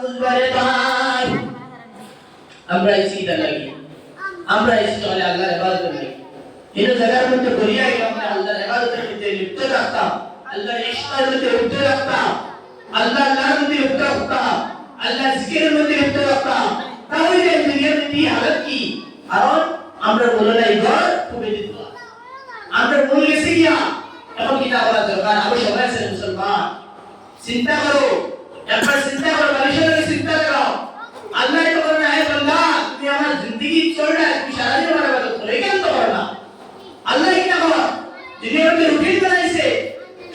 বুঝবারে ভাই আমরা এই চিন্তা লাগি আমরা এই চলে আল্লাহর ইবাদত করি এই জায়গার মধ্যে বলিয়া আমরা আল্লাহর ইবাদতের মধ্যে লিপ্ত থাকতাম আল্লাহর ইশকের মধ্যে লিপ্ত থাকতাম আল্লাহর মধ্যে লিপ্ত থাকতাম আল্লাহর জিকিরের মধ্যে লিপ্ত থাকতাম তাহলে এই দুনিয়ার মধ্যে হালত কি কারণ আমরা বলে নাই ঘর খুবই দিত আমরা ভুলে গেছি কিয়া এখন কি করা দরকার আমি সবাই আছেন মুসলমান চিন্তা করো একবার চিন্তা করো মানুষের চিন্তা করো আল্লাহ তো বলে হে বান্দা তুমি আমার জিंदगी চল रहा है তুমি সারা জীবন ইবাদত করো কেন তো করো না আল্লাহ কি করো দুনিয়ার মধ্যে রুটিন বানাইছে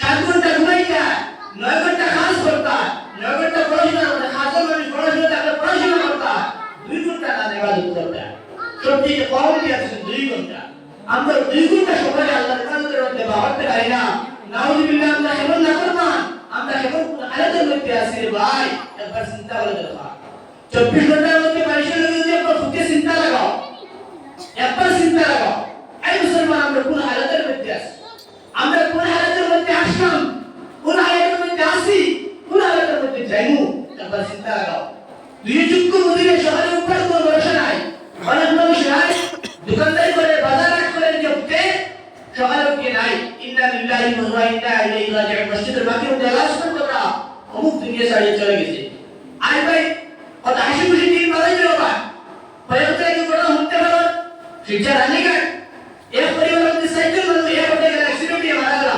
7 ঘন্টা ঘুমাই যায় 9 ঘন্টা কাজ করতা 9 ঘন্টা পড়াশোনা করতা হাজার মানুষ পড়াশোনা তাকে পড়াশোনা করতা 2 ঘন্টা না ইবাদত করতা সবচেয়ে কম কি আছে 2 ঘন্টা আমরা 2 ঘন্টা সময় আল্লাহর ইবাদতের মধ্যে বাড়তে পারি না নাউযুবিল্লাহ আমরা এমন না করমান আমরা এমন হালাতের মধ্যে আছি রে ভাই একবার চিন্তা করে দেখো 24 ঘন্টার মধ্যে মানুষের মধ্যে একবার ফুকে চিন্তা লাগাও একবার চিন্তা লাগাও এই মুসলমান আমরা কোন হালাতের মধ্যে আছি আমরা কোন হালাতের মধ্যে আসলাম কোন হালাতের মধ্যে আছি কোন হালাতের মধ্যে যাইমু একবার চিন্তা লাগাও দুই যুগ মধ্যে শহরের উপর কোনো ভরসা নাই অনেক মানুষ নাই দোকানদারি করে বাজার হাট করে যেতে সকালে উঠে নাই ইন্না লিল্লাহি ওয়া ইন্না ইলাইহি রাজিউন মসজিদের বাকি মধ্যে আওয়াজ করা অমুক দুনিয়া ছাড়িয়ে চলে গেছে আই ভাই কত হাসি খুশি দিন বাজাই দিল ভাই পরিবর্তন কি বড় হতে পারো শিক্ষা রানীঘাট এক পরিবারের মধ্যে সাইকেল মানে এক হতে গেলে অ্যাক্সিডেন্ট দিয়ে মারা গেল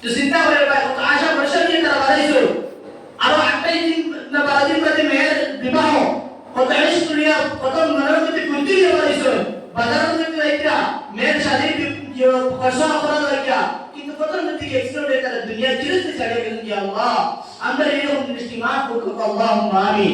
তো চিন্তা করে ভাই কত আশা ভরসা নিয়ে তারা বাজাইছো আরো একটাই দিন না 12 দিন বাদে মেয়ের বিবাহ কত আইস দুনিয়া কত মনের মধ্যে কুন্তি দিয়ে বাজাইছো বাজারের মধ্যে একটা মেয়ের শাদী যে খরচা করা লাগিয়া কিন্তু কত মধ্যে অ্যাক্সিডেন্ট হয়ে তারা দুনিয়া চিরস্থায়ী ছাড়িয়ে গেলেন ইয়া আল্লাহ আমরা এরকম জিনিস মাফ করুন আল্লাহুম্মা আমিন